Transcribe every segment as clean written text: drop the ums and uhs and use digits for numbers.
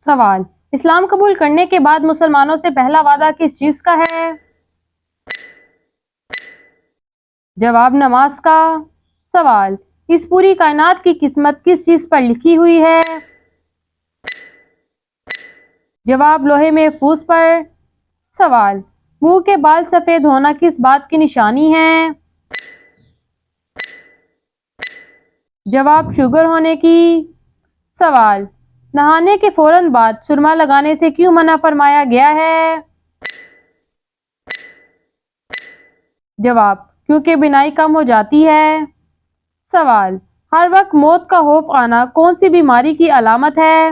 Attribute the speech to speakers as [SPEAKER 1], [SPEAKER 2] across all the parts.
[SPEAKER 1] سوال: اسلام قبول کرنے کے بعد مسلمانوں سے پہلا وعدہ کس چیز کا ہے؟ جواب: نماز کا۔ سوال: اس پوری کائنات کی قسمت کس چیز پر لکھی ہوئی ہے؟ جواب: لوح محفوظ پر۔ سوال: منہ کے بال سفید ہونا کس بات کی نشانی ہے؟ جواب: شوگر ہونے کی۔ سوال: نہانے کے فوراً بعد سرما لگانے سے کیوں منع فرمایا گیا ہے؟ جواب: کیونکہ بینائی کم ہو جاتی ہے۔ سوال: ہر وقت موت کا خوف آنا کون سی بیماری کی علامت ہے؟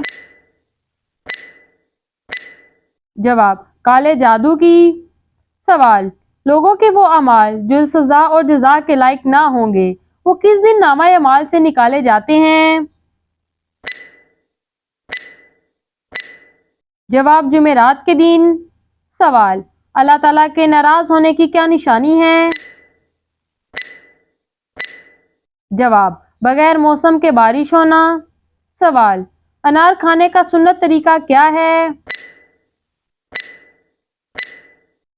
[SPEAKER 1] جواب: کالے جادو کی۔ سوال: لوگوں کے وہ اعمال جو سزا اور جزا کے لائق نہ ہوں گے، وہ کس دن نامہ اعمال سے نکالے جاتے ہیں؟ جواب: جمعرات کے دن۔ سوال: اللہ تعالیٰ کے ناراض ہونے کی کیا نشانی ہے؟ جواب: بغیر موسم کے بارش ہونا۔ سوال: انار کھانے کا سنت طریقہ کیا ہے؟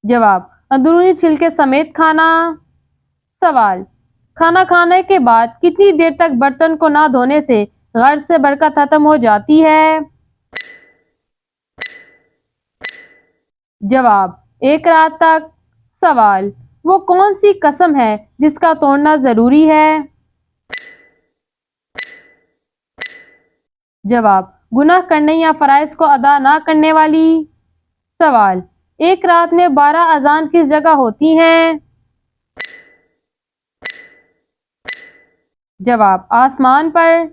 [SPEAKER 1] جواب: اندرونی چھلکے سمیت کھانا۔ سوال: کھانا کھانے کے بعد کتنی دیر تک برتن کو نہ دھونے سے غرض سے برکت ختم ہو جاتی ہے؟ جواب: ایک رات تک۔ سوال: وہ کون سی قسم ہے جس کا توڑنا ضروری ہے؟ جواب: گناہ کرنے یا فرائض کو ادا نہ کرنے والی۔ سوال: ایک رات میں 12 اذان کس جگہ ہوتی ہیں؟ جواب: آسمان پر۔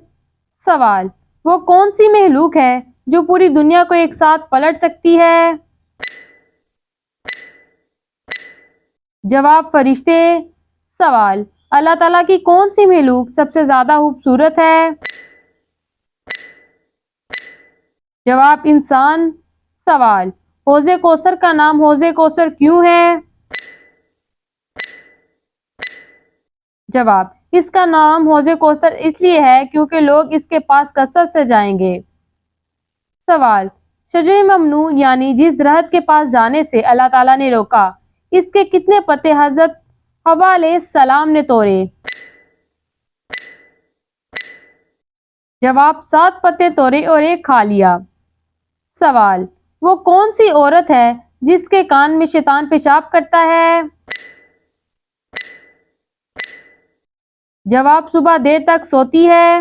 [SPEAKER 1] سوال: وہ کون سی مخلوق ہے جو پوری دنیا کو ایک ساتھ پلٹ سکتی ہے؟ جواب: فرشتے۔ سوال: اللہ تعالیٰ کی کون سی مخلوق سب سے زیادہ خوبصورت ہے؟ جواب: انسان۔ سوال: حوض کوثر کا نام حوض کوثر کیوں ہے؟ جواب: اس کا نام حوض کوثر اس لیے ہے کیونکہ لوگ اس کے پاس کثرت سے جائیں گے۔ سوال: شجر ممنوع یعنی جس درخت کے پاس جانے سے اللہ تعالیٰ نے روکا، اس کے کتنے پتے حضرت حوا علیہ السلام نے توڑے؟ جواب: 7 پتے توڑے اور ایک کھا لیا۔ سوال: وہ کون سی عورت ہے جس کے کان میں شیطان پیشاب کرتا ہے؟ جواب: صبح دیر تک سوتی ہے۔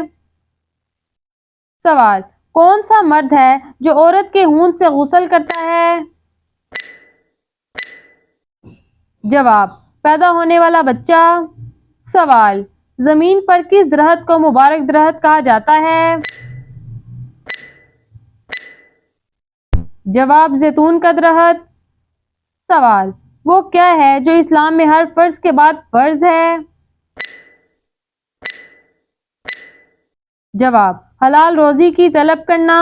[SPEAKER 1] سوال: کون سا مرد ہے جو عورت کے خون سے غسل کرتا ہے؟ جواب: پیدا ہونے والا بچہ۔ سوال: زمین پر کس درخت کو مبارک درخت کہا جاتا ہے؟ جواب: زیتون کا درخت۔ سوال: وہ کیا ہے جو اسلام میں ہر فرض کے بعد فرض ہے؟ جواب: حلال روزی کی طلب کرنا۔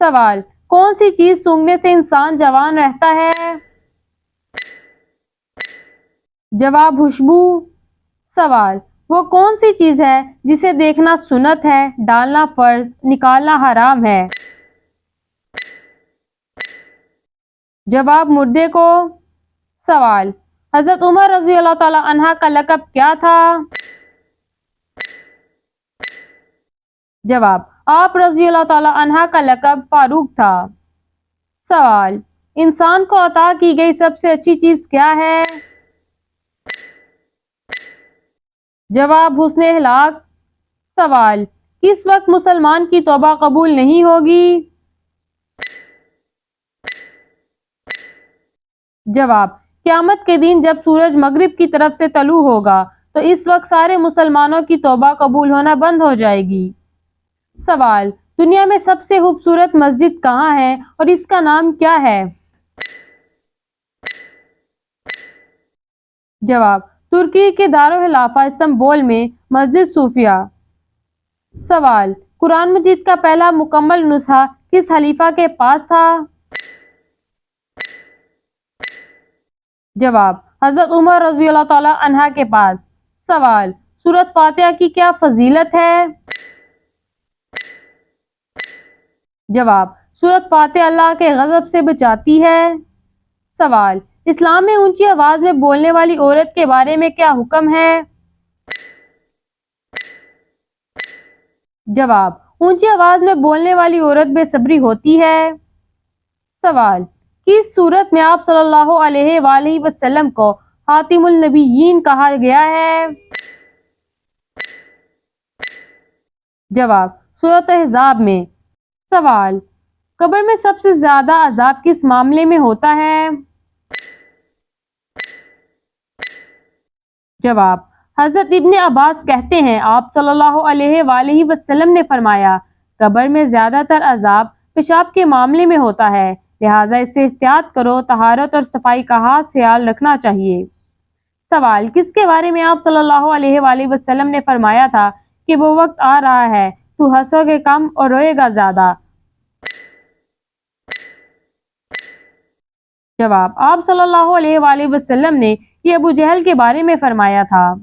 [SPEAKER 1] سوال: کون سی چیز سونگھنے سے انسان جوان رہتا ہے؟ جواب: خوشبو۔ سوال: وہ کون سی چیز ہے جسے دیکھنا سنت ہے، ڈالنا فرض، نکالنا حرام ہے؟ جواب: مردے کو۔ سوال: حضرت عمر رضی اللہ تعالیٰ عنہ کا لقب کیا تھا؟ جواب: آپ رضی اللہ تعالیٰ عنہ کا لقب فاروق تھا۔ سوال: انسان کو عطا کی گئی سب سے اچھی چیز کیا ہے؟ جواب: حسن اخلاق۔ سوال: کس وقت مسلمان کی توبہ قبول نہیں ہوگی؟ جواب: قیامت کے دن جب سورج مغرب کی طرف سے طلوع ہوگا تو اس وقت سارے مسلمانوں کی توبہ قبول ہونا بند ہو جائے گی۔ سوال: دنیا میں سب سے خوبصورت مسجد کہاں ہے اور اس کا نام کیا ہے؟ جواب: ترکی کے دارالخلافہ استنبول میں مسجد صوفیہ۔ سوال: قرآن مجید کا پہلا مکمل نسخہ کس خلیفہ کے پاس تھا؟ جواب: حضرت عمر رضی اللہ تعالیٰ عنہ کے پاس۔ سوال: سورۃ فاتحہ کی کیا فضیلت ہے؟ جواب: سورۃ فاتح اللہ کے غضب سے بچاتی ہے۔ سوال: اسلام میں اونچی آواز میں بولنے والی عورت کے بارے میں کیا حکم ہے؟ جواب: اونچی آواز میں بولنے والی عورت بے صبری ہوتی ہے۔ سوال: کس صورت میں آپ صلی اللہ علیہ وآلہ وسلم کو خاتم النبیین کہا گیا ہے؟ جواب: سورۃ احزاب میں۔ سوال: قبر میں سب سے زیادہ عذاب کس معاملے میں ہوتا ہے؟ جواب: حضرت ابن عباس کہتے ہیں آپ صلی اللہ علیہ وآلہ وسلم نے فرمایا، قبر میں زیادہ تر عذاب پیشاب کے معاملے میں ہوتا ہے، لہٰذا اس سے احتیاط کرو، طہارت اور صفائی کا خاص خیال رکھنا چاہیے۔ سوال: کس کے بارے میں آپ صلی اللہ علیہ وآلہ وسلم نے فرمایا تھا کہ وہ وقت آ رہا ہے تو ہنسو گے کم اور روئے گا زیادہ؟ جواب: آپ صلی اللہ علیہ وآلہ وسلم نے یہ ابو جہل کے بارے میں فرمایا تھا۔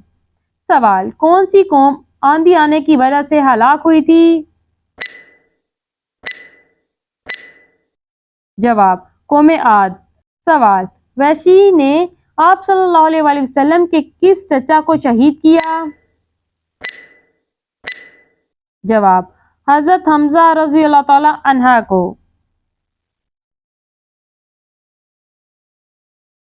[SPEAKER 1] سوال: کون سی قوم آندھی آنے کی وجہ سے ہلاک ہوئی تھی؟ جواب: قوم عاد۔ سوال: وحشی نے آپ صلی اللہ علیہ وآلہ وسلم کے کس چچا کو شہید کیا؟ جواب: حضرت حمزہ رضی اللہ تعالی عنہ کو۔